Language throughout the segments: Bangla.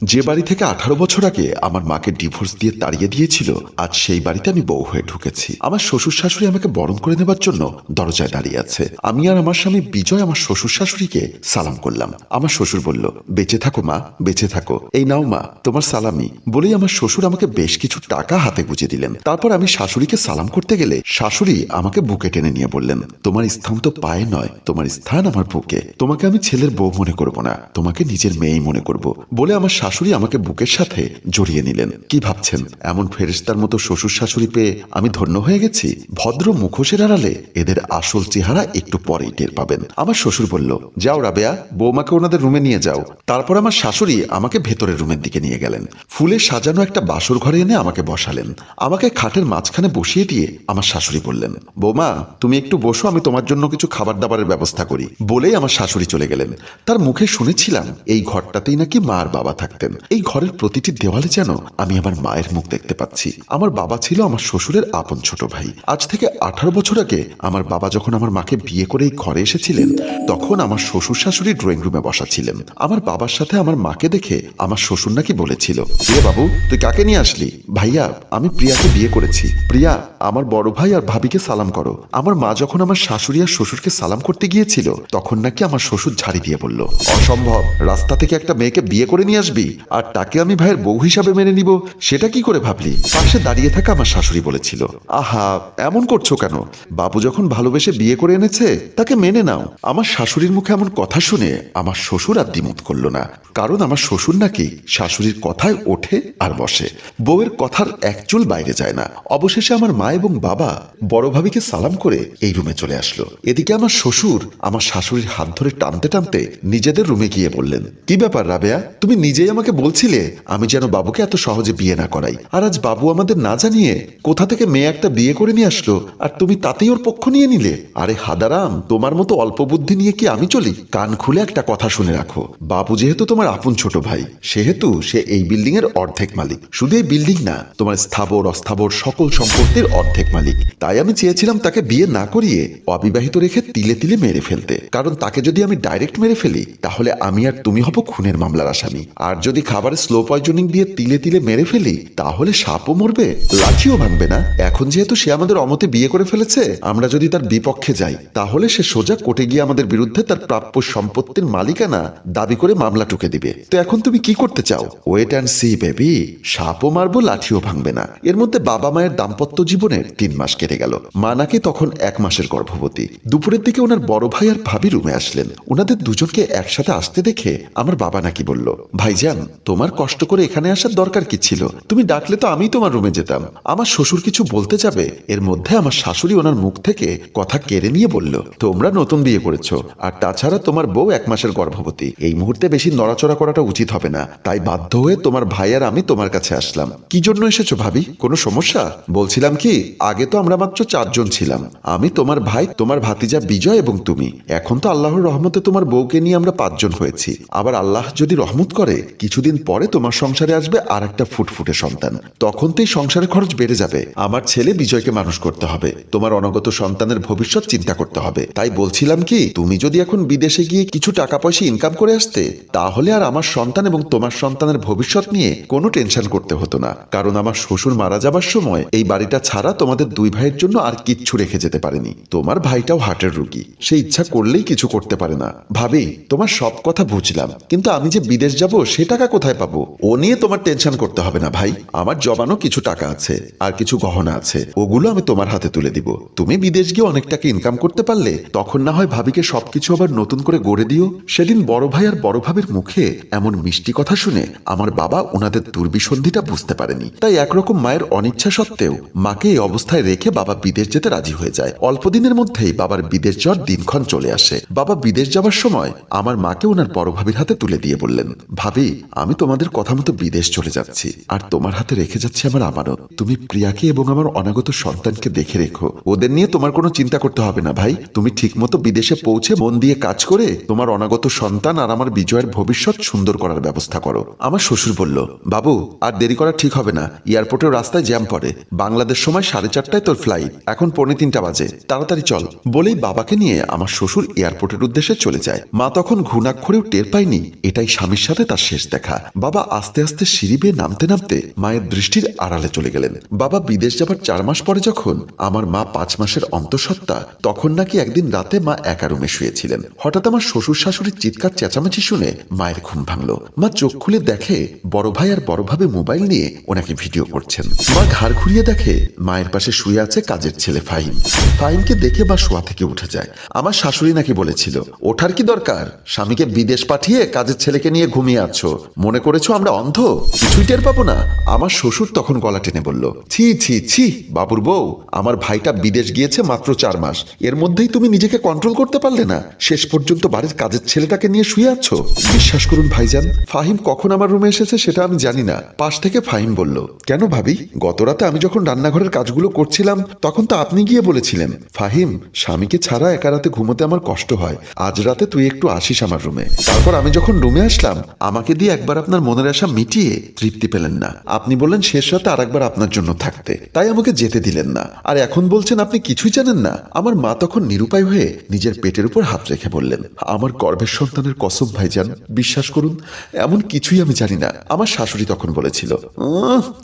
যে বাড়ি থেকে 18 বছর আগে আমার মাকে ডিভোর্স দিয়ে তাড়িয়ে দিয়েছিল, আজ সেই বাড়িতে আমি বউ হয়ে ঢুকেছি। আমার শ্বশুর শাশুড়ি আমাকে বরণ করে নেবার জন্য দরজায় দাঁড়িয়ে আছে। আমি আর আমার স্বামী বিজয় আমার শ্বশুর শাশুড়িকে সালাম করলাম। আমার শ্বশুর বলল, বেঁচে থাকো মা, বেঁচে থাকো, এই নাও মা তোমার সালামি। বলেই আমার শ্বশুর আমাকে বেশ কিছু টাকা হাতে গুঁজে দিলেন। তারপর আমি শাশুড়িকে সালাম করতে গেলে শাশুড়ি আমাকে বুকে টেনে নিয়ে বললেন, তোমার স্থান তো পায়ে নয়, তোমার স্থান আমার বুকে। তোমাকে আমি ছেলের বউ মনে করব না, তোমাকে নিজের মেয়েই মনে করব। বলে আমার শাশুড়ি আমাকে বুকের সাথে জড়িয়ে নিলেন। কি ভাবছেন এমন ফেরেশতার মতো শ্বশুর শাশুড়ি পেয়ে আমি ধন্য হয়ে গেছি? ভদ্র মুখোশের আড়ালে এদের আসল চেহারা একটু পরেই টের পাবেন। আমার শ্বশুর বলল, যাও রাবেয়া, বৌমাকে ওনাদের রুমে নিয়ে যাও। তারপর আমার শাশুড়ি আমাকে ভেতরের রুমের দিকে নিয়ে গেলেন। ফুলে সাজানো একটা বাসর ঘরে এনে আমাকে বসালেন। আমাকে খাটের মাঝখানে বসিয়ে দিয়ে আমার শাশুড়ি বললেন, বৌমা তুমি একটু বসো, আমি তোমার জন্য কিছু খাবার দাবারের ব্যবস্থা করি। বলেই আমার শাশুড়ি চলে গেলেন। তার মুখে শুনেছিলাম এই ঘরটাতেই নাকি মা আর বাবা থাকতেন। এই ঘরের প্রতিটি দেওয়ালে যেন আমি আমার মায়ের মুখ দেখতে পাচ্ছি। আমার বাবা ছিল আমার শ্বশুরের আপন ছোট ভাই। আজ থেকে 18 বছর আগে আমার বাবা যখন আমার মাকে বিয়ে করে এই ঘরে এসেছিলেন, তখন আমার শ্বশুর শাশুড়ি ড্রয়িং রুমে বসা ছিলেন। আমার বাবার সাথে আমার মাকে দেখে আমার শ্বশুর নাকি বলেছিল, এ বাবু তুই কাকে নিয়ে আসলি? ভাইয়া আমি প্রিয়াকে বিয়ে করেছি। প্রিয়া আমার বড় ভাই আর ভাবিকে সালাম করো। আমার মা যখন আমার শাশুড়ি আর শ্বশুরকে সালাম করতে গিয়েছিল, তখন নাকি আমার শ্বশুর ঝাড়ি দিয়ে বলল, অসম্ভব, রাস্তা থেকে একটা মেয়েকে বিয়ে করে নিয়ে আসবি আর তাকে আমি ভাইয়ের বউ হিসাবে মেনে নিব, সেটা কি করে ভাবলি? পাশে দাঁড়িয়ে থাকা আমার শাশুড়ি বলেছিল, আহা এমন করছো কেন? বাবু যখন ভালোবেসে বিয়ে করে এনেছে তাকে মেনে নাও। আমার শাশুড়ির মুখে এমন কথা শুনে আমার শ্বশুর আর দ্বিমত করল না, কারণ আমার শ্বশুর নাকি শাশুড়ির কথায় ওঠে আর বসে, বউয়ের কথার একচুল বাইরে যায় না। অবশেষে আমার মা এবং বাবা বড় ভাবিকে সালাম করে এই রুমে চলে আসলো। এদিকে আমার শ্বশুর আমার শাশুড়ির হাত ধরে টানতে টানতে নিজেদের রুমে গিয়ে বললেন, কি ব্যাপার রাবেয়া, তুমি নিজেই আমাকে বলছিলে আমি যেন বাবুকে এত সহজে বিয়ে না করাই, আর আজ বাবু আমাদের না জানিয়ে কোথা থেকে মেয়ে একটা বিয়ে করে নিয়ে আসলো আর তুমি তাতেই ওর পক্ষ নিয়ে নিলে? আরে হাদারাম, তোমার মতো অল্প বুদ্ধি নিয়ে কি আমি চলি? কান খুলে একটা কথা শুনে রাখো, বাবু যেহেতু তোমার আপন ছোট ভাই, সেহেতু সে এই বিল্ডিং এর অর্ধেক মালিক। শুধু এই বিল্ডিং না, তোমার স্থাবর অস্থাবর সকল সম্পত্তির অর্ধেক মালিক। তাই আমি চেয়েছিলাম তাকে বিয়ে না করিয়ে অবিবাহিত রেখে তিলে তিলে মেরে ফেলতে, কারণ তাকে যদি আমি ডাইরেক্ট মেরে ফেলি তাহলে আমি আর তুমি হব খুনের মামলার আসামি। আর যদি খাবারে স্লো পয়জনিং দিয়ে তিলে তিলে মেরে ফেলি তাহলে সাপও মরবে, লাঠিও ভাঙবে না। এখন যেহেতু সে আমাদের অমতে বিয়ে করে ফেলেছে, আমরা যদি তার বিপক্ষে যাই তাহলে সে সোজা কোর্টে গিয়ে আমাদের বিরুদ্ধে তার প্রাপ্য সম্পত্তির মালিকানা দাবি করে মামলা টুকে দিবে। তো এখন তুমি কি করতে চাও? ওয়েট অ্যান্ড সি বেবি, সাপও মারবো লাঠিও ভাঙবে না। এর মধ্যে বাবা মায়ের দাম্পত্য জীবনের 3 মাস কেটে গেল। মা নাকি তখন 1 মাসের গর্ভবতী। দুপুরের দিকে ওনার বড় ভাই আর ভাবি রুমে আসলেন। ওনাদের দুজনকে একসাথে আসতে দেখে আমার বাবা নাকি বলল, ভাইজান তোমার কষ্ট করে এখানে আসার দরকার কি ছিল? তুমি ডাকলে তো আমি তোমার রুমে যেতাম। আমার শ্বশুর কিছু বলতে যাবে, এর মধ্যে আমার শাশুড়ি ওনার মুখ থেকে কথা কেড়ে নিয়ে বলল, তোমরা নতুন বিয়ে করেছো, আর তাছাড়া তোমার বউ 1 মাসের গর্ভবতী। এই মুহূর্তে বেশি নড়াচড়া করাটা উচিত হবে না। তাই বাধ্য হয়ে তোমার ভাই আর আমি তোমার কাছে আসলাম। কি জন্য এসেছো ভাবি? কোনো সমস্যা? বলছিলাম কি, আগে তো আমরা মাত্র 4 জন ছিলাম, আমি, তোমার ভাই, তোমার ভাতিজা বিজয় এবং তুমি। এখন তো আল্লাহর রহমতে তোমার বউকে নিয়ে আমরা 5 জন হয়েছি। আবার আল্লাহ যদি রহমত করে কিছুদিন পরে তোমার সংসারে আসবে আর একটা ফুটফুটে সন্তান। তখন তো এই সংসারের খরচ বেড়ে যাবে। আমার ছেলে বিজয়কে মানুষ করতে হবে, তোমার অনাগত সন্তানের ভবিষ্যৎ চিন্তা করতে হবে। তাই বলছিলাম কি, তুমি যদি এখন বিদেশে গিয়ে কিছু টাকা পয়সা ইনকাম করে আসতে, তাহলে আর আমার সন্তান এবং তোমার সন্তানের ভবিষ্যৎ নিয়ে কোনো টেনশন করতে হতো না। কারণ আমার শ্বশুর মারা যাবার সময় এই বাড়িটা ছাড়া তোমাদের 2 ভাইয়ের জন্য আর কিচ্ছু রেখে যেতে পারেনি। তোমার ভাইটাও হার্টের রোগী, সে ইচ্ছা করলেই কিছু করতে পারে না। ভাবি তোমার সব কথা বুঝলাম, কিন্তু আমি যে বিদেশ যাব সে টাকা কোথায় পাবো? ও নিয়ে তোমার টেনশন করতে হবে না ভাই। আমার জমানো কিছু টাকা আছে আর কিছু গহনা আছে, ওগুলো আমি তোমার হাতে তুলে দিব। তুমি বিদেশ গিয়ে অনেক টাকা ইনকাম করতে পারলে তখন না হয় ভাবিকে সবকিছু আবার নতুন করে গড়ে দিও। সেদিন বড় ভাই আর বড় ভাবির মুখে এমন মিষ্টি কথা শুনে আমার বাবা ওনাদের দুর্বিসন্ধিটা বুঝতে পারেনি। তাই একরকম মায়ের অনিচ্ছা সত্ত্বেও মাকে এই অবস্থায় রেখে বাবা বিদেশ যেতে রাজি হয়ে যায়। অল্প দিনের মধ্যেই বাবার বিদেশ যাওয়ার দিনক্ষণ চলে আসে। বাবা বিদেশ যাওয়ার সময় আমার মাকে ওনার বড় ভাবির হাতে তুলে দিয়ে বললেন, ভাবি আমি তোমাদের কথা মতো বিদেশ চলে যাচ্ছি, আর তোমার হাতে রেখে যাচ্ছি আমার আমানত। তুমি প্রিয়াকে এবং আমার অনাগত সন্তানকে দেখে রেখো, ওদের নিয়ে তোমার কোনো চিন্তা করতে হবে না ভাই। তুমি ঠিক মতো বিদেশে পৌঁছে মন দিয়ে কাজ করে তোমার অনাগত সন্তান আর আমার বিজয়ের ভবিষ্যৎ সুন্দর করার ব্যবস্থা করো। আমার শ্বশুর বলল, বাবু আর দেরি করা ঠিক হবে না, এয়ারপোর্টের রাস্তায় জ্যাম পড়ে, বাংলাদেশ সময় 4:30টায় তোর ফ্লাইট, এখন 3:45 বাজে, তাড়াতাড়ি চল। বলেই বাবাকে নিয়ে আমার শ্বশুর এয়ারপোর্টের উদ্দেশ্যে চলে যায়। মা তখন ঘুণাক্ষরেও টের পায়নি এটাই স্বামীর সাথে তার শেষ দেখা। বাবা আস্তে আস্তে সিঁড়ি বেয়ে নামতে নামতে মায়ের দৃষ্টির আড়ালে চলে গেলেন। বাবা বিদেশ যাবার 4 মাস পরে যখন আমার মা 5 মাসের অন্তঃসত্ত্বা, তখন নাকি একদিন রাতে মা একা রুমে শুয়েছিলেন। হঠাৎ আমার শ্বশুর শাশুড়ির চিৎকার চেঁচামেচি শুনে মায়ের ঘুম ভাঙলো। মা চোখ খুলে দেখে বড় ভাই আর বড় ভাবে মোবাইল নিয়ে ওনাকে ভিডিও করছেন। মা ঘাড় ঘুরিয়ে দেখে মায়ের পাশে শুয়ে আছে কাজের ছেলে ফাহিম। ফাহিমকে দেখে মা শোয়া থেকে উঠে যায়। আমার শাশুড়ি নাকি বলেছিল, ওঠার কি দরকার, স্বামীকে বিদেশ পাঠিয়ে কাজের ছেলেকে নিয়ে ঘুমিয়ে আছো, মনে করেছো আমরা অন্ধ, কিছুই টের পাবো না? আমার শ্বশুর তখন গলা টেনে বলল, ছি ছি ছি বাবুর বউ, আমার ভাইটা বিদেশ গিয়েছে মাত্র 4 মাস, এর মধ্যেই তুমি নিজেকে কন্ট্রোল করতে পারলে না, শেষ পর্যন্ত বাড়ির কাজের ছেলেটাকে নিয়ে শুয়ে আছো। বিশ্বাস করুন ভাইজান, ফাহিম কখন আমার রুমে এসেছে সেটা আমি জানি না। পাশ থেকে ফাহিম বলল, কেন ভাবি, গত রাতে আমি যখন রান্নাঘরের কাজগুলো করছিলাম তখন তো আপনি গিয়ে বলেছিলেন, ফাহিম স্বামীকে ছাড়া একা রাতে ঘুমোতে আমার কষ্ট হয়, আজ রাতে তুই একটু আসিস আমার রুমে। তারপর আমি যখন রুমে আসলাম, আমাকে দিয়ে একবার আপনার মনের আশা মিটিয়ে তৃপ্তি পেলেন না, আপনি বললেন শেষ রাতে আর একবার আপনার জন্য থাকতে, তাই আমাকে যেতে দিলেন না, আর এখন বলছেন আপনি কিছুই জানেন না। আমার মা তখন নিরুপায় হয়ে নিজের পেটের উপর হাত রেখে বললেন, আমার গর্ভের সন্তানের কসম ভাইজান, বিশ্বাস করুন এমন কিছুই আমি জানি না। আমার শাশুড়ি তখন বলেছিল,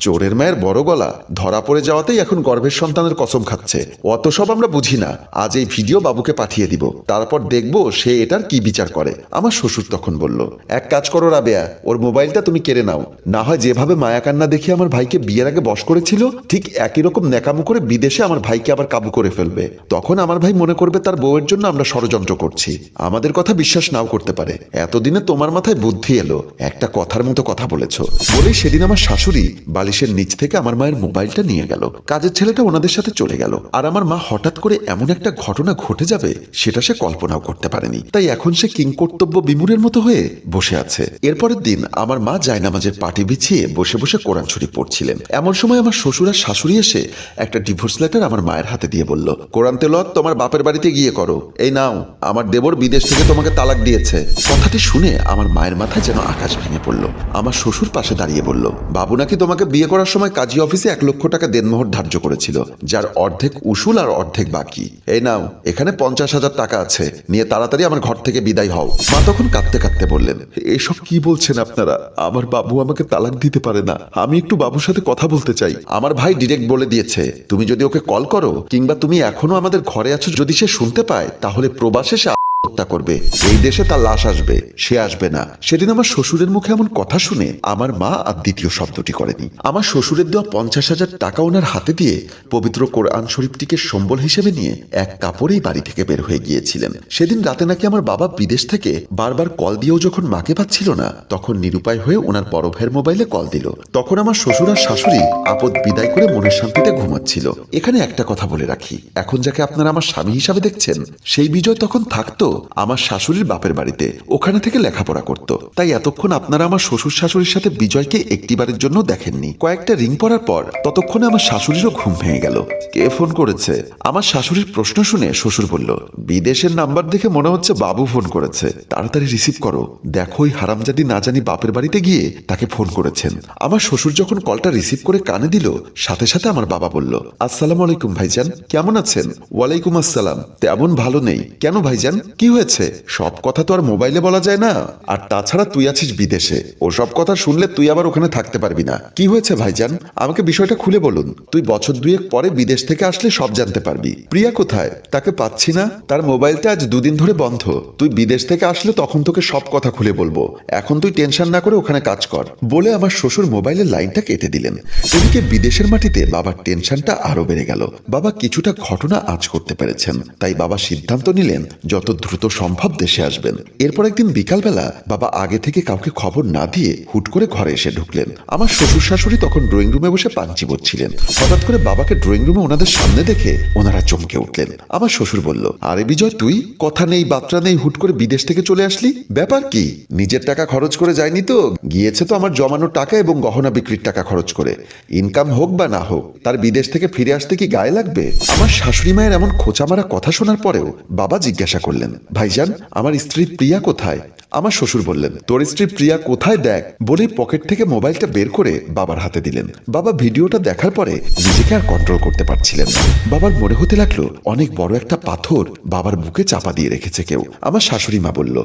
চোরের মায়ের বড় গলা, ধরা পড়ে যাওয়াতেই এখন গর্ভের সন্তানের কসম খাচ্ছে, অত সব আমরা বুঝি না, আজ এই ভিডিও বাবুকে পাঠিয়ে দিব, তারপর দেখবো সে এটার কি বিচার করে। আমার শ্বশুর তখন বলল, এক কাজ করো রাবেয়া, ওর মোবাইলটা তুমি কেড়ে নাও, না হয় যেভাবে মায়া কান্না দেখে আমার ভাইকে বিয়ের আগে বশ করেছিল, ঠিক একই রকম ন্যাকামো করে বিদেশে আমার ভাইকে আবার কাবু করে ফেলবে, তখন আমার ভাই মনে করবে তার বউয়ের জন্য আমরা ষড়যন্ত্র করছি। আমাদের কথা বিশ্বাস নাও করতে পারে, এতদিনে তোমার মাথায় বুদ্ধি এলো, একটা কথার মতো কথা বলেছ। বলেই সেদিন আমার শাশুড়ি বালিশের নিচ থেকে আমার মায়ের মোবাইলটা নিয়ে গেল, কাজের ছেলেটা ওনাদের সাথে চলে গেল, আর আমার মা হঠাৎ করে এমন একটা ঘটনা ঘটে যাবে সেটা সে কল্পনাও করতে পারেনি, তাই এখন সে কিংকর্তব্য বিমূঢ়ের মতো হয়ে বসে আছে। এরপরের দিন আমার মা জায়নামাজের পাটি বিছিয়ে বসে বসে কোরআন শরীফ পড়ছিলেন। এমন সময় আমার শ্বশুর আর শাশুড়ি এসে একটা ডিভোর্স লেটার আমার মায়ের হাতে দিয়ে বলল, কোরআন তেলাওয়াত তোমার বাপের বাড়িতে গিয়ে করো, এই নাও, আমার দেবর বিদেশ থেকে তোমাকে তালাক দিয়েছে। কথাটি শুনে আমার মায়ের মাথায় যেন আকাশ ভেঙে পড়ল। আমার শ্বশুর পাশে দাঁড়িয়ে বলল, বাবু নাকি তোমাকে বিয়ে করার সময় কাজী অফিসে 1 লক্ষ টাকা দেনমোহর ধার্য করেছিল, যার অর্ধেক উসুল আর অর্ধেক বাকি, এই নাও, এখানে 50,000 টাকা আছে, নিয়ে তাড়াতাড়ি আমার ঘর থেকে বিদায় হও। মা তখন কাঁদতে কাঁদতে বললেন, এসব কি বলছেন আপনারা, আমার বাবু আমাকে তালাক দিতে পারে না, আমি একটু বাবুর সাথে কথা বলতে চাই। আমার ভাই ডিরেক্ট বলে দিয়েছে, তুমি যদি ওকে কল করো কিংবা তুমি এখনো আমাদের ঘরে আছো, যদি সে শুনতে পায় তাহলে প্রবাসে সে হত্যা করবে, এই দেশে তার লাশ আসবে, সে আসবে না। সেদিন আমার শ্বশুরের মুখে এমন কথা শুনে আমার মা আর দ্বিতীয় শব্দটি করেনি। আমার শ্বশুরের দেওয়া 50,000 টাকা ওনার হাতে দিয়ে পবিত্র কোরআন শরীফটিকে সম্বল হিসেবে নিয়ে এক কাপড়েই বাড়ি থেকে বের হয়ে গিয়েছিলেন। সেদিন রাতে নাকি আমার বাবা বিদেশ থেকে বারবার কল দিয়েও যখন মাকে পাচ্ছিল না, তখন নিরুপায় হয়ে ওনার বড় ভাইয়ের মোবাইলে কল দিল। তখন আমার শ্বশুর আর শাশুড়ি আপদ বিদায় করে মনের শান্তিতে ঘুমাচ্ছিল। এখানে একটা কথা বলে রাখি, এখন যাকে আপনারা আমার স্বামী হিসাবে দেখছেন, সেই বিজয় তখন থাকতো আমার শাশুড়ির বাপের বাড়িতে, ওখানে থেকে লেখাপড়া করত, তাই এতক্ষণ আপনারা আমার শ্বশুর শাশুড়ির সাথে বিজয়কে একটিবারের জন্য দেখেননি। কয়েকটা রিং পড়ার পর ততক্ষণে আমার শাশুড়িরও ঘুম ভেঙে গেল। কে ফোন করেছে? আমার শাশুড়ির প্রশ্ন শুনে শ্বশুর বলল, বিদেশের নাম্বার দেখে মনে হচ্ছে বাবু ফোন করেছে, তাড়াতাড়ি রিসিভ করো, দেখো ওই হারামজাদি না জানি বাপের বাড়িতে গিয়ে তাকে ফোন করেছেন। আমার শ্বশুর যখন কলটা রিসিভ করে কানে দিল, সাথে সাথে আমার বাবা বলল, আসসালামু আলাইকুম ভাইজান, কেমন আছেন? ওয়ালাইকুম আসসালাম, তেমন ভালো নেই। কেন ভাইজান, কি হয়েছে? সব কথা তো আর মোবাইলে বলা যায় না, আর তাছাড়া তুই আছিস বিদেশে, ও সব কথা শুনলে তুই আবার ওখানে থাকতে পারবি না। কি হয়েছে ভাইজান, আমাকে বিষয়টা খুলে বলুন, তুই বছর 2 পরে বিদেশ থেকে আসলে সব জানতে পারবি। প্রিয়া কোথায়? তাকে পাচ্ছি না, তার মোবাইলটা আজ 2 দিন ধরে বন্ধ, তুই বিদেশ থেকে আসলে তখন তোকে সব কথা খুলে বলবো, এখন তুই টেনশন না করে ওখানে কাজ কর, বলে আমার শ্বশুর মোবাইলের লাইনটা কেটে দিলেন। এদিকে বিদেশের মাটিতে বাবার টেনশনটা আরো বেড়ে গেল। বাবা কিছুটা ঘটনা আঁচ করতে পেরেছেন, তাই বাবা সিদ্ধান্ত নিলেন যত দ্রুত সম্ভব দেশে আসবেন। এরপর একদিন বিকালবেলা বাবা আগে থেকে কাউকে খবর না দিয়ে হুট করে ঘরে এসে ঢুকলেন। আমার শ্বশুর শাশুড়ি তখন ড্রয়িং রুমে বসে পান চিবোচ্ছিলেন। হঠাৎ করে বাবাকে ড্রয়িং রুমে ওনাদের সামনে দেখে ওনারা চমকে উঠলেন। আমার শ্বশুর বলল, আরে বিজয়, তুই কথা নেই বার্তা নেই হুট করে বিদেশ থেকে চলে আসলি, ব্যাপার কি? নিজের টাকা খরচ করে যায়নি তো? গিয়েছে তো আমার জমানো টাকা এবং গহনা বিক্রির টাকা খরচ করে। ইনকাম হোক বা না হোক, তার বিদেশ থেকে ফিরে আসতে কি গায়ে লাগবে? আমার শাশুড়ি মায়ের এমন খোঁচা মারা কথা শোনার পরেও বাবা জিজ্ঞাসা করলেন, ভাইজান, আমার স্ত্রী প্রিয়া কোথায়? আমার শ্বশুর বললেন, তোর স্ত্রী প্রিয়া কোথায় দেখ, বলেই পকেট থেকে মোবাইলটা বের করে বাবার হাতে দিলেন। বাবা ভিডিওটা দেখার পরে নিজেকে আর কন্ট্রোল করতে পারছিলেন না। বাবার মনে হতে লাগলো অনেক বড় একটা পাথর বাবার বুকে চাপা দিয়ে রেখেছে কেউ। আমার শাশুড়ি মা বলল,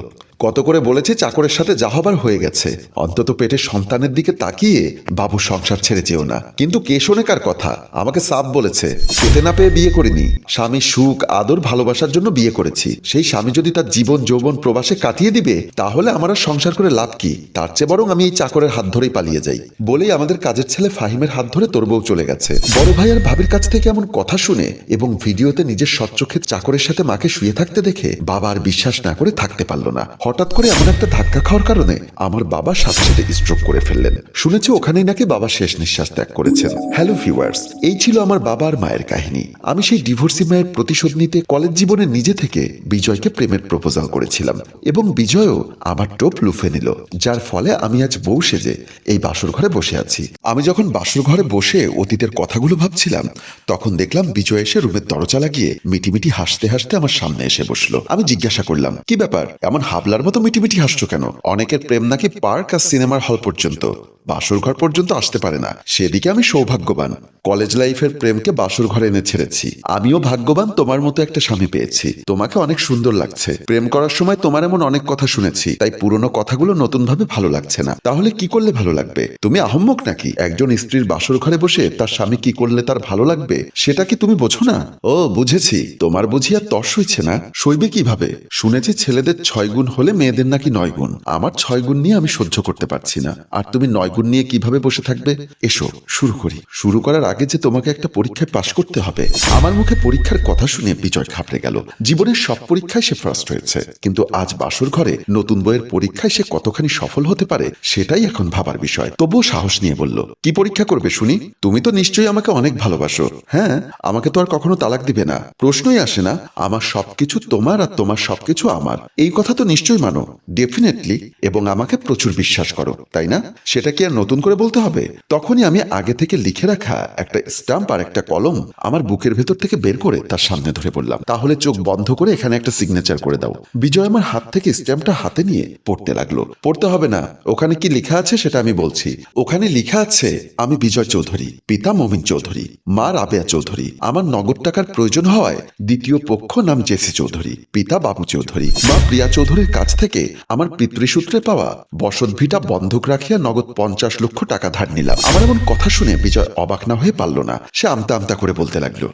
কত করে বলেছে চাকরের সাথে যা হবার হয়ে গেছে, অন্তত পেটের সন্তানের দিকে তাকিয়ে বাবু সংসার ছেড়ে যেও না। কিন্তু কে শোনে কার কথা? আমাকে সাফ বলেছে, খেতে না পেয়ে বিয়ে করিনি, স্বামী সুখ আদর ভালোবাসার জন্য বিয়ে করেছি। সেই স্বামী যদি তার জীবন যৌবন প্রবাসে কাটিয়ে দিবে তাহলে আমার আর সংসার করে লাভ কি? তার চেয়ে বরং আমি এই চাকরের হাত ধরেই পালিয়ে যাই। বলেই আমাদের কাজের ছেলে ফাহিমের হাত ধরে তোর বউ চলে গেছে। বড় ভাই আর ভাবির কাছ থেকে এমন কথা শুনে এবং ভিডিওতে নিজের সচ্চোখে চাকরের সাথে মাকে শুয়ে থাকতে দেখে বাবা আর বিশ্বাস না করে থাকতে পারল না। হঠাৎ করে এমন একটা ধাক্কা খাওয়ার কারণে আমার বাবা সাথে সাথে স্ট্রোক করে ফেললেন। শুনেছি ওখানেই নাকি বাবা শেষ নিঃশ্বাস ত্যাগ করেছেন। হ্যালো ভিউয়ার্স, এই ছিল আমার বাবা আর মায়ের কাহিনী। আমি সেই ডিভোর্সি মায়ের প্রতিশোধ নিতে কলেজ জীবনে নিজে থেকে বিজয়কে প্রেমের প্রপোজাল করেছিলাম এবং বিজয়ও আমার টোপ লুফে নিল, যার ফলে আমি আজ বউ সেজে এই বাসর ঘরে বসে আছি। আমি যখন বাসর ঘরে বসে অতীতের কথাগুলো ভাবছিলাম তখন দেখলাম বিজয় এসে রুমের দরজা লাগিয়ে মিটিমিটি হাসতে হাসতে আমার সামনে এসে বসলো। আমি জিজ্ঞাসা করলাম, কি ব্যাপার, এমন হাবলার মতো মিটিমিটি হাসছো কেন? অনেকের প্রেম নাকি পার্ক আর সিনেমার হল পর্যন্ত, বাসর ঘর পর্যন্ত আসতে পারে না। সেদিকে আমি সৌভাগ্যবান, কলেজ লাইফের প্রেমকে বাসর ঘরে এনে ছেড়েছি। আমিও ভাগ্যবান তোমার মতো একটা স্বামী পেয়েছি। তোমাকে অনেক সুন্দর লাগছে। প্রেম করার সময় তোমার এমন অনেক কথা শুনেছি, তাই পুরনো কথাগুলো নতুন ভাবে ভালো লাগছে না। তাহলে কি করলে ভালো লাগবে? তুমি আহম্মক নাকি? একজন স্ত্রীর বাসর ঘরে বসে তার স্বামী কি করলে তার ভালো লাগবে সেটা কি তুমি বোঝো না? ও বুঝেছি, তোমার বুঝি আর তর সইছে না। সইবে কিভাবে? শুনেছি ছেলেদের 6 গুণ হলে মেয়েদের নাকি 9 গুণ। আমার 6 গুণ নিয়ে আমি সহ্য করতে পারছি না, আর তুমি 9 গুণ নিয়ে কিভাবে বসে থাকবে? এসো শুরু করি। শুরু করার আগে যে তোমাকে একটা পরীক্ষায় পাশ করতে হবে। আমার মুখে পরীক্ষার কথা শুনে বিজয় ঘাবড়ে গেল। জীবনের সব পরীক্ষায় সে ফার্স্ট হয়েছে, কিন্তু আজ বাসর ঘরে নতুন বইয়ের পরীক্ষায় সে কতখানি সফল হতে পারে সেটাই এখন ভাবার বিষয়। তবুও সাহস নিয়ে বলল, কি পরীক্ষা করবে শুনি? তুমি তো নিশ্চয়ই আমাকে অনেক ভালোবাসো। হ্যাঁ, আমাকে তো আর কখনো তালাক দিবে না, প্রশ্নই আসে না। আমার সবকিছু তোমার আর তোমার সবকিছু আমার, এই কথা তো নিশ্চয়ই মানো। ডেফিনেটলি, এবং আমাকে প্রচুর বিশ্বাস করো, তাই না? সেটা কি আর নতুন করে বলতে হবে? তখনই আমি আগে থেকে লিখে রাখা একটা স্ট্যাম্প আর একটা কলম আমার বুকের ভেতর থেকে বের করে তার সামনে ধরে বললাম, তাহলে চোখ বন্ধ করে এখানে একটা সিগনেচার করে দাও। বিজয় আমার হাত থেকে স্ট্যাম্পটা হাতে নিয়ে পড়তে লাগলো। পড়তে হবে না, ওখানে কি লেখা আছে সেটা আমি বলছি। ওখানে লেখা আছে, আমি বিজয় চৌধুরী, পিতা মমিন চৌধুরী, মা রাবেয়া চৌধুরী। আমার নগদ টাকার প্রয়োজন হওয়ায় দ্বিতীয় পক্ষ নাম জেসি চৌধুরী, পিতা বাবু চৌধুরী, মা প্রিয়া চৌধুরীর কাছ থেকে আমার পিতৃসূত্রে পাওয়া বসত ভিটা বন্ধক রাখিয়া নগদ 50 লক্ষ টাকা ধার নিলাম। আমার এমন কথা শুনে বিজয় অবাক না হয়ে পারল না। সে আমতা আমতা করে বলতে লাগলো,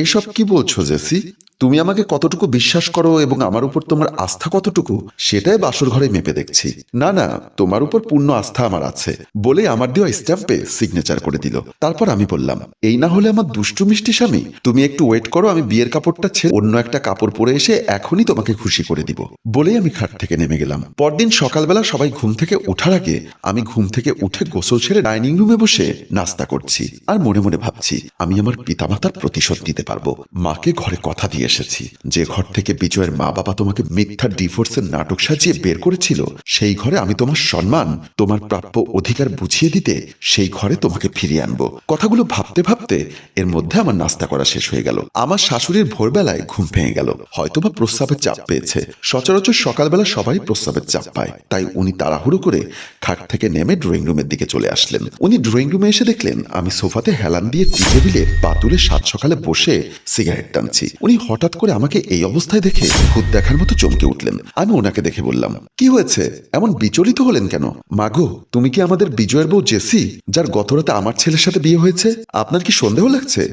এসব কি বলছো জেসি? তুমি আমাকে কতটুকু বিশ্বাস করো এবং আমার উপর তোমার আস্থা কতটুকু সেটাই বাসর ঘরে মেপে দেখছি। না না, তোমার উপর পূর্ণ আস্থা আমার আছে, বলে আমার দেওয়া স্ট্যাম্পে সিগনেচার করে দিল। তারপর আমি বললাম, এই না হলে আমার দুষ্টু মিষ্টি স্বামী, তুমি একটু ওয়েট করো, আমি বিয়ের কাপড়টা ছেড়ে অন্য একটা কাপড় পরে এসে এখনই তোমাকে খুশি করে দিব। বলেই আমি খাট থেকে নেমে গেলাম। পরদিন সকালবেলা সবাই ঘুম থেকে ওঠার আগে আমি ঘুম থেকে উঠে গোসল ছেড়ে ডাইনিং রুমে বসে নাস্তা করছি আর মনে মনে ভাবছি আমি আমার পিতামাতার প্রতিশোধ নিতে পারবো। মাকে ঘরে কথা দিয়ে এসেছি, যে ঘর থেকে বিজয়ের মা বাবা তোমাকে মিথ্যা ডিভোর্সের নাটক সাজিয়ে বের করেছিল, সেই ঘরে আমি তোমার সম্মান, তোমার প্রাপ্য অধিকার বুঝিয়ে দিতে সেই ঘরে তোমাকে ফিরিয়ে আনবো। কথাগুলো ভাবতে ভাবতে এর মধ্যে আমার নাস্তা করা শেষ হয়ে গেল। আমার শাশুড়ির ভোরবেলায় ঘুম ভেঙে গেল, হয়তোবা প্রস্রাবের চাপ পেয়েছে। সচরাচর সকালবেলা সবাই প্রস্রাবের চাপ পায়, তাই উনি তাড়াহুড়ো করে খাট থেকে নেমে ড্রয়িং রুমের দিকে চলে আসলেন। উনি ড্রয়িং রুমে এসে দেখলেন আমি সোফাতে হেলান দিয়ে টি টেবিলে পাতুলে সাত সকালে বসে সিগারেট টানছি। উনি হঠাৎ করে আমাকে এই অবস্থায় দেখে ভূত দেখার মতো চমকে উঠলেন। আমি ওনাকে দেখে বললাম, কি হয়েছে, এমন বিচলিত হলেন কেন? মাগো, তুমি কি আমাদের বিজয়ের বউ জেসি, যার গতরাতে আমার ছেলের সাথে বিয়ে হয়েছে? আপনার কি সন্দেহ লাগছে?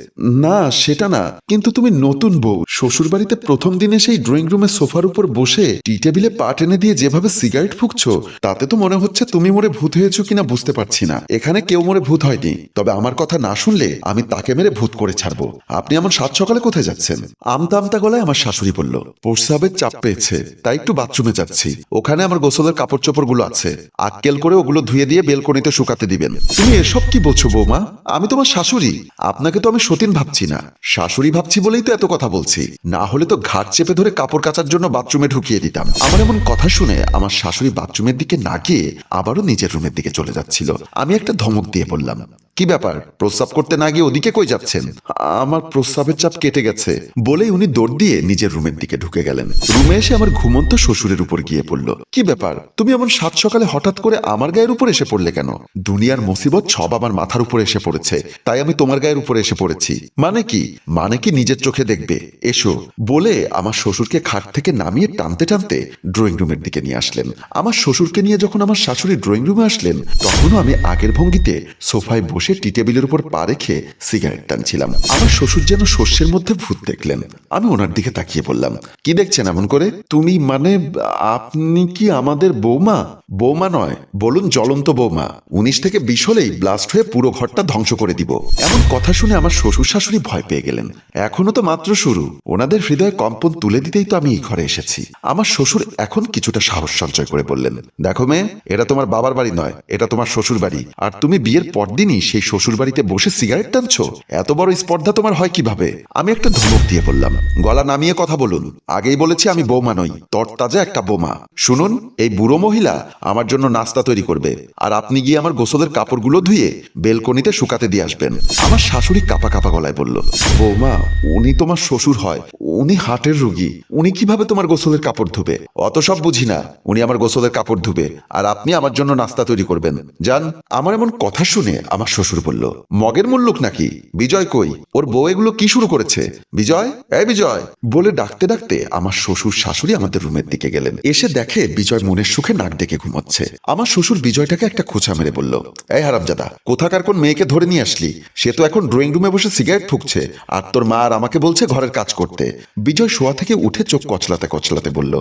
না সেটা না, কিন্তু তুমি নতুন বউ, শ্বশুর বাড়িতে প্রথম দিনে সেই ড্রয়িং রুমের সোফার উপর বসে টি টেবিলে পা টেনে দিয়ে যেভাবে সিগারেট ফুঁকছো, তাতে তো মনে হচ্ছে তুমি মরে ভূত হয়েছো কিনা বুঝতে পারছি না। এখানে কেউ মরে ভূত হয়নি, তবে আমার কথা না শুনলে আমি তাকে মেরে ভূত করে ছাড়বো। আপনি এমন সাত সকালে কোথায় যাচ্ছেন? আমতা আমতা গলায় আমার শাশুড়ি বলল, প্রস্রাবের চাপ পেয়েছে, তাই একটু বাথরুমে যাচ্ছি। ওখানে আমার গোসলের কাপড় চোপড় গুলো আছে, আক্কেল করে ওগুলো ধুয়ে দিয়ে বেলকনিতে শুকাতে দিবেন। তুমি এসব কি বলছো বৌমা? আমি তোমার শাশুড়ি, আপনাকে তো আমি সতীন ভাবছি না, শাশুড়ি ভাবছি বলেই তো এত কথা বলছি। না হলে তো ঘাট চেপে ধরে কাপড় কাচার জন্য বাথরুমে ঢুকিয়ে দিতাম। আমার এমন কথা শুনে আমার শাশুড়ি বাথরুমের দিকে না গিয়ে আবারও নিজের রুমের দিকে চলে যাচ্ছিল। আমি একটা ধমক দিয়ে বললাম, কি ব্যাপার, প্রস্রাব করতে না গিয়ে ওদিকে কই যাচ্ছেন? আমার প্রস্রাবের চাপ কেটে গেছে বলেই উনি দৌড় দিয়ে নিজের রুমের দিকে ঢুকে গেলেন। রুমে এসে আমার ঘুমন্ত শ্বশুরের উপর গিয়ে পড়ল। কি ব্যাপার, তুমি এমন সাত সকালে হঠাৎ করে আমার গায়ের উপর এসে পড়লে কেন? দুনিয়ার মুসিবত সব আমার মাথার উপর এসে পড়েছে, তাই আমি তোমার গায়ের উপর এসে পড়েছি। মানে কি নিজের চোখে দেখবে, এসো বলে আমার শ্বশুরকে খাট থেকে নামিয়ে টানতে টানতে ড্রয়িং রুমের দিকে নিয়ে আসলেন। আমার শ্বশুরকে নিয়ে যখন আমার শাশুড়ি ড্রয়িং রুমে আসলেন, তখনও আমি আগের ভঙ্গিতে সোফায় বসে টি টেবিলের উপর পা রেখে সিগারেট টানছিলাম। আমার শ্বশুর যেন শস্যের মধ্যে ভূত দেখলেন। আমি ওনার দিকে তাকিয়ে বললাম, কি দেখছেন এমন করে? তুমি মানে আপনি কি আমাদের বৌমা? বৌমা নয়, বলুন জ্বলন্ত বৌমা। 19 থেকে 20 হলেই ব্লাস্ট হয়ে পুরো ঘরটা ধ্বংস করে দিব। এমন কথা শুনে আমার শ্বশুর শাশুড়ি ভয় পেয়ে গেলেন। এখনো তো মাত্র শুরু, ওনাদের হৃদয়ে কম্পন তুলে দিতেই তো আমি এই ঘরে এসেছি। আমার শ্বশুর এখন কিছুটা সাহস সঞ্চয় করে বললেন, দেখো মেয়ে, এটা তোমার বাবার বাড়ি নয়, এটা তোমার শ্বশুর বাড়ি। আর তুমি বিয়ের পরদিনই সেই শ্বশুর বাড়িতে বসে সিগারেট টানছো? এত বড় স্পর্ধা তোমার হয় কিভাবে? আমি একটা ধমক দিয়ে বললাম, গলা নামিয়ে কথা বলুন। আগেই বলেছি আমি বৌমা নই, তরতাজা একটা বোমা। শুনুন, এই বুড়ো মহিলা আমার জন্য নাস্তা তৈরি করবে, আর আপনি গিয়ে আমার গোসলের কাপড়গুলো ধুয়ে বেলকনিতে শুকাতে দিয়ে আসবেন। আমার শাশুড়ি কাপা কাপা গলায় বলল, বৌমা, উনি তোমার শ্বশুর হয়, উনি হার্টের রোগী, উনি কিভাবে তোমার গোসলের কাপড় ধুবে? অত সব বুঝি না, উনি আমার গোসলের কাপড় ধুবে, আর আপনি আমার জন্য নাস্তা তৈরি করবেন, যান। আমার এমন কথা শুনে আমার শ্বশুর বলল, মগের মুল্লুক নাকি? বিজয় কই? ওর বউ এগুলো কি শুরু করেছে? বিজয়, এই বিজয় বলে ডাকতে ডাকতে আমার শ্বশুর শাশুড়ি আমাদের রুমের দিকে গেলেন। এসে দেখে বিজয় মনের সুখে নাক ডেকে ঘুমাচ্ছে। আমার শ্বশুর বিজয়টাকে একটা খোঁচা মেরে বলল, এই হারামজাদা, কোথাকার কোন মেয়েকে ধরে নিয়ে আসলি? সে তো এখন ড্রয়িং রুমে বসে সিগারেট ফুঁকছে, আর তোর মা আর আমাকে বলছে ঘরের কাজ করতে। বিজয় শোয়া থেকে উঠে চোখ কচলাতে কচলাতে বলল,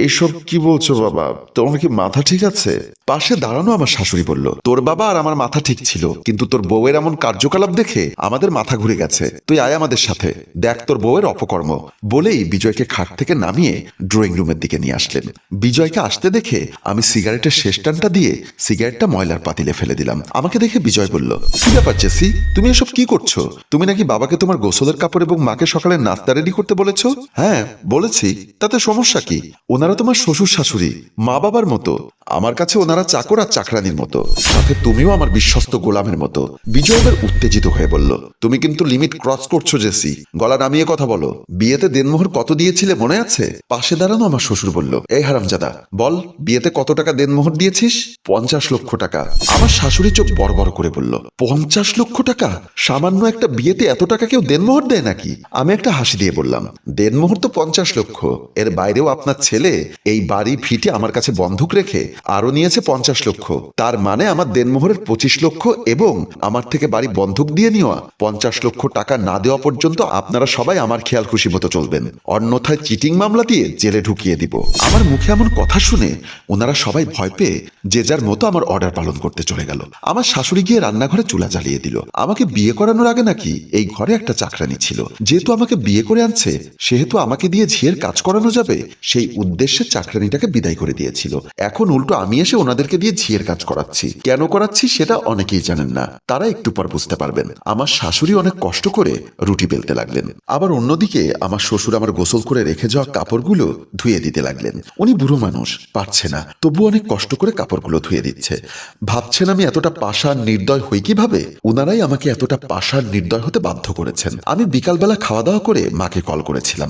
এইসব কি বলছো বাবা? তোমার কি মাথা ঠিক আছে? পাশে দাঁড়ানো আমার শাশুড়ি বলল, তোর বাবা আর আমার মাথা ঠিক ছিল, কিন্তু তোর বউয়ের এমন কার্যকলাপ দেখে আমাদের মাথা ঘুরে গেছে। তুই আয় আমাদের সাথে, দেখ তোর বউয়ের অপকর্ম। বলেই বিজয়কে খাট থেকে নামিয়ে ড্রয়িং রুমের দিকে নিয়ে আসলেন। বিজয়কে আসতে দেখে আমি সিগারেটের শেষ টানটা দিয়ে সিগারেটটা ময়লার পাতিলে ফেলে দিলাম। আমাকে দেখে বিজয় বলল, কি ব্যাপার জেসি, তুমি এসব কি করছো? তুমি নাকি বাবাকে তোমার গোসলের কাপড় এবং মাকে সকালে নাস্তা রেডি করতে বলেছো? হ্যাঁ বলেছি, তাতে সমস্যা কি? ওনারা তোমার শ্বশুর শাশুড়ি, মা বাবার মতো। আমার কাছে ওনারা চাকর আর চাকরানির মতো, সাথে তুমিও আমার বিশ্বস্ত গোলামের মতো। বিজয় এবার উত্তেজিত হয়ে বলল, তুমি কিন্তু লিমিট ক্রস করছো জেসি, গলা নামিয়ে কথা বলো। বিয়েতে দেনমোহর কত দিয়েছিলে মনে আছে? পাশে দাঁড়ানো আমার শ্বশুর বলল, এই হারামজাদা, বল বিয়েতে কত টাকা দেনমোহর দিয়েছিস? 50 লক্ষ টাকা। আমার শাশুড়ি চোখ বড় বড় করে বলল, 50 লক্ষ টাকা? সামান্য একটা বিয়েতে এত টাকা কেউ দেনমোহর দেয় নাকি? আমি একটা হাসি দিয়ে বললাম, দেনমোহর তো 50 লক্ষ, এর বাইরেও আপনার ছেলে এই বাড়ি ফিটে আমার কাছে বন্ধক রেখে আরো নিয়েছে 50 লক্ষ। তার মানে আমার দেনমোহরের 25 লক্ষ এবং আমার থেকে বাড়ি বন্ধক দিয়ে নেওয়া 50 লক্ষ টাকা না দেওয়া পর্যন্ত আপনারা সবাই আমার খেয়াল খুশি মতো চলবেন, অন্যথায় চিটিং মামলা দিয়ে জেলে ঢুকিয়ে দিব। আমার মুখে এমন কথা শুনে ওনারা সবাই ভয় পেয়ে যে যার মতো আমার অর্ডার পালন করতে চলে গেল। আমার শাশুড়ি গিয়ে রান্নাঘরে চুলা জ্বালিয়ে দিল। আমাকে বিয়ে করানোর আগে নাকি এই ঘরে একটা চাকরানি ছিল, যেহেতু আমাকে বিয়ে করে আনছে সেহেতু আমাকে দিয়ে ঝিয়ের কাজ করানো যাবে, সেই উদ্দেশ্যে চাকরানিটাকে বিদায় করে দিয়েছিল। এখন উল্টো আমি এসে ওনাদেরকে দিয়ে ঝিয়ের কাজ করাচ্ছি। কেন করাচ্ছি সেটা অনেকেই জানেন না, তারা একটু পর বুঝতে পারবেন। আমার শাশুড়ি অনেক কষ্ট করে রুটি বেলতে লাগলেন। আবার অন্যদিকে আমার শ্বশুর আমার গোসল করে রেখে যাওয়া কাপড়গুলো ধুয়ে দিতে লাগলেন। উনি বুড়ো মানুষ, পারছে না, তবু অনেক কষ্ট করে কাপড়গুলো ধুয়ে দিচ্ছে। ভাবছেন আমি এতটা পাষাণ নির্দয় হই কিভাবে? উনারাই আমাকে এতটা পাষাণ নির্দয় হতে বাধ্য করেছেন। আমি বিকালবেলা খাওয়া দাওয়া করে মাকে কল করেছিলাম।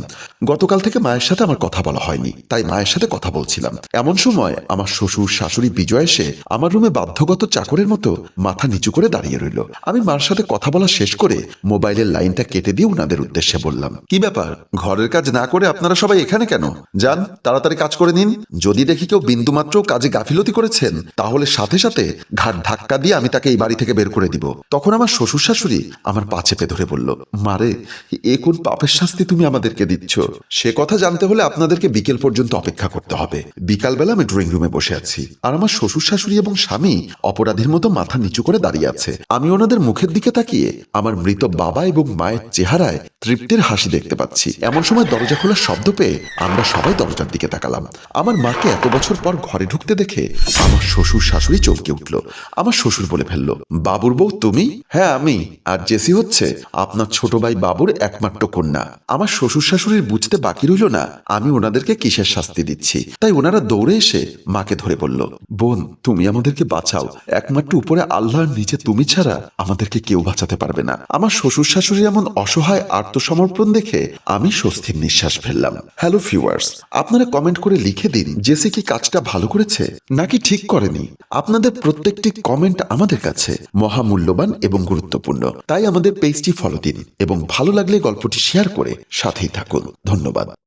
গতকাল থেকে মায়ের সাথে আমার কথা বলা হয়নি, তাই মায়ের সাথে কথা বলছিলাম। এমন সময় আমার শ্বশুর শাশুড়ি বিজয় এসে আমার রুমে বাধ্যগত চাকরের মতো মাথা নিচু করে দাঁড়িয়ে রইল। আমি মার সাথে কথা বলা শেষ করে মোবাইলের লাইনটা কেটে দিয়ে উনাদের উদ্দেশ্যে বললাম, কি ব্যাপার, ঘরের কাজ না করে আপনারা সবাই এখানে কেন? যান, তাড়াতাড়ি কাজ করে নিন। যদি দেখি কেউ বিন্দুমাত্র কাজে গাফিলতি করেছেন, তাহলে সাথে সাথে ঘাট ধাক্কা দিয়ে আমি তাকে এই বাড়ি থেকে বের করে দিব। তখন আমার শ্বশুর শাশুড়ি আমার পা চেপে ধরে বলল, মারে, এ কোন পাপের শাস্তি তুমি আমাদেরকে দিচ্ছ? সে কথা জানতে হলে আপনাদেরকে বিকেল পর্যন্ত অপেক্ষা করতে হবে। বিকালবেলা আমি ড্রয়িং রুমে বসে আছি, আর আমার শ্বশুর শাশুড়ি এবং স্বামী অপরাধীর মতো মাথা নিচু করে দাঁড়িয়ে আছে। আমি ওনাদের মুখের দিকে তাকিয়ে আমার মৃত বাবা এবং মায়ের চেহারায় তৃপ্তির হাসি দেখতে পাচ্ছি। এমন সময় দরজা খোলার শব্দ পেয়ে আমরা সবাই দরজার দিকে তাকালাম। আমার মাকে এত বছর পর ঘরে ঢুকতে দেখে আমার শ্বশুর শাশুড়ি চমকে উঠল। আমার শ্বশুর বলে ফেলল, বাবুর বউ তুমি? হ্যাঁ আমি, আর জেসি হচ্ছে আপনার ছোট ভাই বাবুর একমাত্র কন্যা। আমার শ্বশুর শাশুড়ির বুঝতে বাকি রইল না আমি ওনাদেরকে কিসের শাস্তি দিচ্ছি, তাই ওনারা দৌড়ে এসে মাকে ধরে বলল, বোন তুমি আমাদেরকে বাঁচাও, একমাত্র উপরে আল্লাহর নিচে তুমি ছাড়া আমাদেরকে কেউ বাঁচাতে পারবে না। আমার শ্বশুর শাশুড়ি এমন অসহায় আত্মসমর্পণ দেখে আমি স্বস্তির নিঃশ্বাস ফেললাম। হ্যালো ভিউয়ার্স, আপনারা কমেন্ট করে লিখে দিন জেসি কি কাজটা ভালো করেছে নাকি ঠিক করেনি। আপনাদের প্রত্যেকটি কমেন্ট আমাদের কাছে মহামূল্যবান এবং গুরুত্বপূর্ণ, তাই আমাদের পেজটি ফলো দিন এবং ভালো লাগলে গল্পটি শেয়ার করে সাথেই থাকুন। ধন্যবাদ।